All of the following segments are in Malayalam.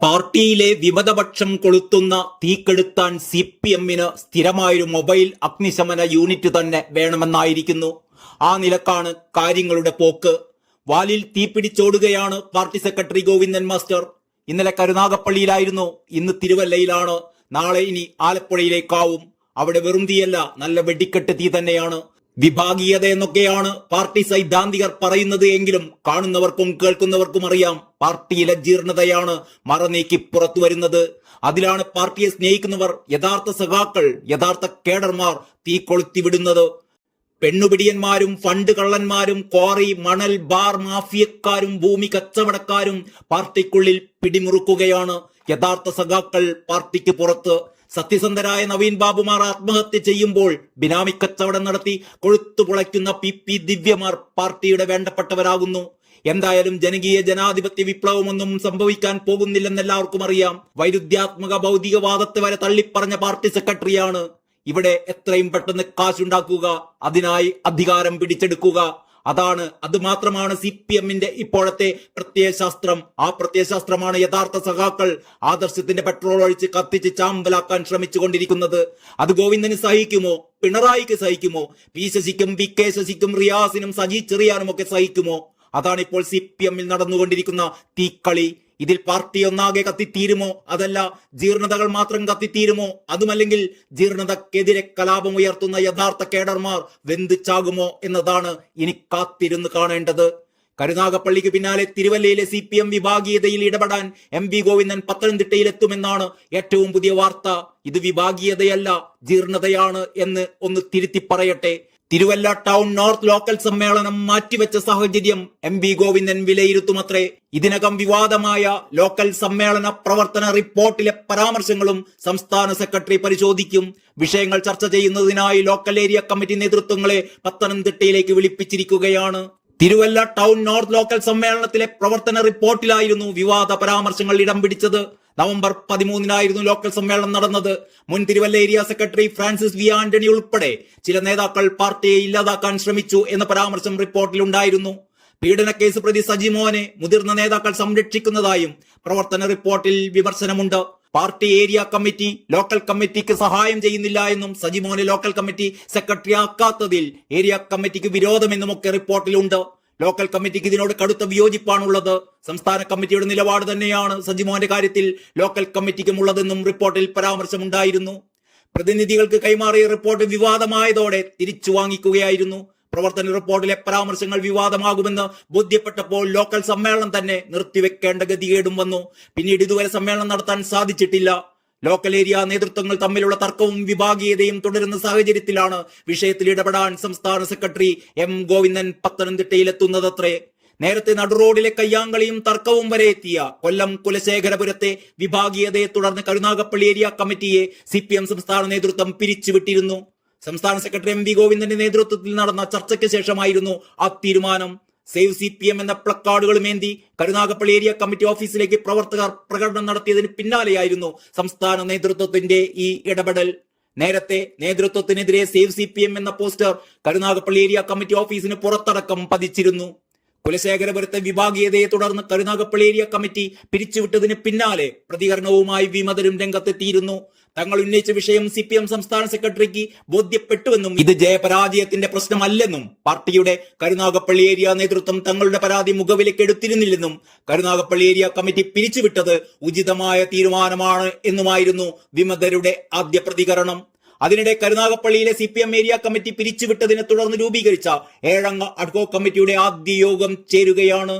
പാർട്ടിയിലെ വിമതപക്ഷം കൊളുത്തുന്ന തീക്കെടുത്താൻ CPM-ന് സ്ഥിരമായൊരു മൊബൈൽ അഗ്നിശമന യൂണിറ്റ് തന്നെ വേണമെന്നായിരിക്കുന്നു. ആ നിലക്കാണ് കാര്യങ്ങളുടെ പോക്ക്. വാലിൽ തീപിടിച്ചോടുകയാണ് പാർട്ടി സെക്രട്ടറി ഗോവിന്ദൻ മാസ്റ്റർ. ഇന്നലെ കരുനാഗപ്പള്ളിയിലായിരുന്നു, ഇന്ന് തിരുവല്ലയിലാണ്, നാളെ ഇനി ആലപ്പുഴയിലേക്കാവും. അവിടെ വെറും തീയല്ല, നല്ല വെടിക്കെട്ട് തീ തന്നെയാണ്. വിഭാഗീയത എന്നൊക്കെയാണ് പാർട്ടി സൈദ്ധാന്തികർ പറയുന്നത് എങ്കിലും കാണുന്നവർക്കും കേൾക്കുന്നവർക്കും അറിയാം, പാർട്ടിയിലെ ജീർണതയാണ് മറനീക്കി പുറത്തു വരുന്നത്. അതിലാണ് പാർട്ടിയെ സ്നേഹിക്കുന്നവർ, യഥാർത്ഥ സഖാക്കൾ, യഥാർത്ഥ കേഡർമാർ തീ കൊളുത്തിവിടുന്നത്. പെണ്ണുപിടിയന്മാരും ഫണ്ട് കള്ളന്മാരും ക്വാറി മണൽ ബാർ മാഫിയക്കാരും ഭൂമി കച്ചവടക്കാരും പാർട്ടിക്കുള്ളിൽ പിടിമുറുക്കുകയാണ്. യഥാർത്ഥ സഖാക്കൾ പാർട്ടിക്ക് പുറത്ത്. സത്യസന്ധരായ നവീൻ ബാബുമാർ ആത്മഹത്യ ചെയ്യുമ്പോൾ ബിനാമി കച്ചവടം നടത്തി കൊഴുത്തു പുളയ്ക്കുന്ന PP ദിവ്യമാർ പാർട്ടിയുടെ വേണ്ടപ്പെട്ടവരാകുന്നു. എന്തായാലും ജനകീയ ജനാധിപത്യ വിപ്ലവമൊന്നും സംഭവിക്കാൻ പോകുന്നില്ലെന്ന് എല്ലാവർക്കും അറിയാം. വൈരുദ്ധ്യാത്മക ഭൗതികവാദത്തെ വരെ തള്ളിപ്പറഞ്ഞ പാർട്ടി സെക്രട്ടറിയാണ്. ഇവിടെ എത്രയും പെട്ടെന്ന് കാശുണ്ടാക്കുക, അതിനായി അധികാരം പിടിച്ചെടുക്കുക, അത് മാത്രമാണ് CPM-ന്റെ ഇപ്പോഴത്തെ പ്രത്യയശാസ്ത്രം. ആ പ്രത്യയശാസ്ത്രമാണ് യഥാർത്ഥ സഖാക്കൾ ആദർശത്തിന്റെ പെട്രോൾ ഒഴിച്ച് കത്തിച്ച് ചാമ്പലാക്കാൻ ശ്രമിച്ചുകൊണ്ടിരിക്കുന്നത്. അത് ഗോവിന്ദന് സഹിക്കുമോ? പിണറായിക്ക് സഹിക്കുമോ? P ശശിക്കും VK ശശിക്കും റിയാസിനും സജി ചെറിയാനും ഒക്കെ സഹിക്കുമോ? അതാണ് ഇപ്പോൾ CPM-ൽ നടന്നുകൊണ്ടിരിക്കുന്ന തീക്കളി. ഇതിൽ പാർട്ടി ഒന്നാകെ കത്തിത്തീരുമോ? അതല്ല ജീർണതകൾ മാത്രം കത്തിത്തീരുമോ? അതുമല്ലെങ്കിൽ ജീർണതക്കെതിരെ കലാപമുയർത്തുന്ന യഥാർത്ഥ കേഡർമാർ വെന്തിച്ചാകുമോ എന്നതാണ് ഇനി കാത്തിരുന്ന് കാണേണ്ടത്. കരുനാഗപ്പള്ളിക്ക് പിന്നാലെ തിരുവല്ലയിലെ CPM വിഭാഗീയതയിൽ ഇടപെടാൻ MV ഗോവിന്ദൻ പത്തനംതിട്ടയിലെത്തുമെന്നാണ് ഏറ്റവും പുതിയ വാർത്ത. ഇത് വിഭാഗീയതയല്ല, ജീർണതയാണ് എന്ന് ഒന്ന് തിരുത്തി പറയട്ടെ. തിരുവല്ല ടൗൺ നോർത്ത് ലോക്കൽ സമ്മേളനം മാറ്റിവെച്ച സാഹചര്യം MV ഗോവിന്ദൻ വിലയിരുത്തുമത്രേ. ഇതിനകം വിവാദമായ ലോക്കൽ സമ്മേളന പ്രവർത്തന റിപ്പോർട്ടിലെ പരാമർശങ്ങളും സംസ്ഥാന സെക്രട്ടറി പരിശോധിക്കും. വിഷയങ്ങൾ ചർച്ച ചെയ്യുന്നതിനായി ലോക്കൽ ഏരിയ കമ്മിറ്റി നേതൃത്വങ്ങളെ പത്തനംതിട്ടയിലേക്ക് വിളിപ്പിച്ചിരിക്കുകയാണ്. തിരുവല്ല ടൗൺ നോർത്ത് ലോക്കൽ സമ്മേളനത്തിലെ പ്രവർത്തന റിപ്പോർട്ടിലായിരുന്നു വിവാദ പരാമർശങ്ങൾ ഇടം പിടിച്ചത്. നവംബർ 13-നായിരുന്നു ലോക്കൽ സമ്മേളനം നടന്നത്. മുൻ തിരുവല്ല ഏരിയ സെക്രട്ടറി ഫ്രാൻസിസ് വി ആന്റണി ഉൾപ്പെടെ ചില നേതാക്കൾ പാർട്ടിയെ ഇല്ലാതാക്കാൻ ശ്രമിച്ചു എന്ന പരാമർശം റിപ്പോർട്ടിലുണ്ടായിരുന്നു. പീഡനക്കേസ് പ്രതി സജിമോനെ മുതിർന്ന നേതാക്കൾ സംരക്ഷിക്കുന്നതായും പ്രവർത്തന റിപ്പോർട്ടിൽ വിമർശനമുണ്ട്. പാർട്ടി ഏരിയ കമ്മിറ്റി ലോക്കൽ കമ്മിറ്റിക്ക് സഹായം ചെയ്യുന്നില്ല എന്നും സജിമോനെ ലോക്കൽ കമ്മിറ്റി സെക്രട്ടറി ആക്കാത്തതിൽ ഏരിയ കമ്മിറ്റിക്ക് വിരോധമെന്നുമൊക്കെ റിപ്പോർട്ടിലുണ്ട്. ലോക്കൽ കമ്മിറ്റിക്ക് ഇതിനോട് കടുത്ത വിയോജിപ്പാണുള്ളത്. സംസ്ഥാന കമ്മിറ്റിയുടെ നിലപാട് തന്നെയാണ് സജിമോന്റെ കാര്യത്തിൽ ലോക്കൽ കമ്മിറ്റിക്കും ഉള്ളതെന്നും റിപ്പോർട്ടിൽ പരാമർശമുണ്ടായിരുന്നു. പ്രതിനിധികൾക്ക് കൈമാറിയ റിപ്പോർട്ട് വിവാദമായതോടെ തിരിച്ചു വാങ്ങിക്കുകയായിരുന്നു. പ്രവർത്തന റിപ്പോർട്ടിലെ പരാമർശങ്ങൾ വിവാദമാകുമെന്ന് ബോധ്യപ്പെട്ടപ്പോൾ ലോക്കൽ സമ്മേളനം തന്നെ നിർത്തിവെക്കേണ്ട ഗതികേടും വന്നു. പിന്നീട് ഇതുവരെ സമ്മേളനം നടത്താൻ സാധിച്ചിട്ടില്ല. ലോക്കൽ ഏരിയ നേതൃത്വങ്ങൾ തമ്മിലുള്ള തർക്കവും വിഭാഗീയതയും തുടരുന്ന സാഹചര്യത്തിലാണ് വിഷയത്തിൽ ഇടപെടാൻ സംസ്ഥാന സെക്രട്ടറി M ഗോവിന്ദൻ പത്തനംതിട്ടയിലെത്തുന്നതത്രേ. നേരത്തെ നടുറോഡിലെ കയ്യാങ്കളിയും തർക്കവും വരെ എത്തിയ കൊല്ലം കുലശേഖരപുരത്തെ വിഭാഗീയതയെ തുടർന്ന് കരുനാഗപ്പള്ളി ഏരിയ കമ്മിറ്റിയെ CPM സംസ്ഥാന നേതൃത്വം പിരിച്ചുവിട്ടിരുന്നു. സംസ്ഥാന സെക്രട്ടറി MV ഗോവിന്ദന്റെ നേതൃത്വത്തിൽ നടന്ന ചർച്ചയ്ക്ക് ശേഷമായിരുന്നു ആ തീരുമാനം. സേവ് CPM എന്ന പ്ലക്കാർഡുകളുമേന്തി കരുനാഗപ്പള്ളി ഏരിയ കമ്മിറ്റി ഓഫീസിലേക്ക് പ്രവർത്തകർ പ്രകടനം നടത്തിയതിന് പിന്നാലെയായിരുന്നു സംസ്ഥാന നേതൃത്വത്തിന്റെ ഈ ഇടപെടൽ. നേരത്തെ നേതൃത്വത്തിനെതിരെ സേവ് CPM എന്ന പോസ്റ്റർ കരുനാഗപ്പള്ളി ഏരിയ കമ്മിറ്റി ഓഫീസിന് പുറത്തടക്കം പതിച്ചിരുന്നു. കുലശേഖരപുരത്തെ വിഭാഗീയതയെ തുടർന്ന് കരുനാഗപ്പള്ളി ഏരിയ കമ്മിറ്റി പിരിച്ചുവിട്ടതിന് പിന്നാലെ പ്രതികരണവുമായി വിമതരും രംഗത്തെത്തിയിരുന്നു. തങ്ങൾ ഉന്നയിച്ച വിഷയം CPM സംസ്ഥാന സെക്രട്ടറിക്ക് ബോധ്യപ്പെട്ടുവെന്നും ഇത് ജയപരാജയത്തിന്റെ പ്രശ്നമല്ലെന്നും പാർട്ടിയുടെ കരുനാഗപ്പള്ളി ഏരിയ നേതൃത്വം തങ്ങളുടെ പരാതി മുഖവിലേക്ക് എടുത്തിരുന്നില്ലെന്നും കരുനാഗപ്പള്ളി ഏരിയ കമ്മിറ്റി പിരിച്ചുവിട്ടത് ഉചിതമായ തീരുമാനമാണ് എന്നുമായിരുന്നു വിമതരുടെ ആദ്യ പ്രതികരണം. അതിനിടെ കരുനാഗപ്പള്ളിയിലെ CPM ഏരിയ കമ്മിറ്റി പിരിച്ചുവിട്ടതിനെ തുടർന്ന് രൂപീകരിച്ച 7-അംഗ അഡ്ഹോക് കമ്മിറ്റിയുടെ ആദ്യ യോഗം ചേരുകയാണ്.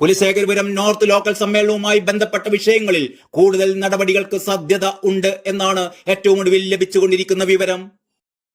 കുലശേഖരപുരം നോർത്ത് ലോക്കൽ സമ്മേളനവുമായി ബന്ധപ്പെട്ട വിഷയങ്ങളിൽ കൂടുതൽ നടപടികൾക്ക് സാധ്യത ഉണ്ട് എന്നാണ് ഏറ്റവും ഒടുവിൽ ലഭിച്ചുകൊണ്ടിരിക്കുന്ന വിവരം.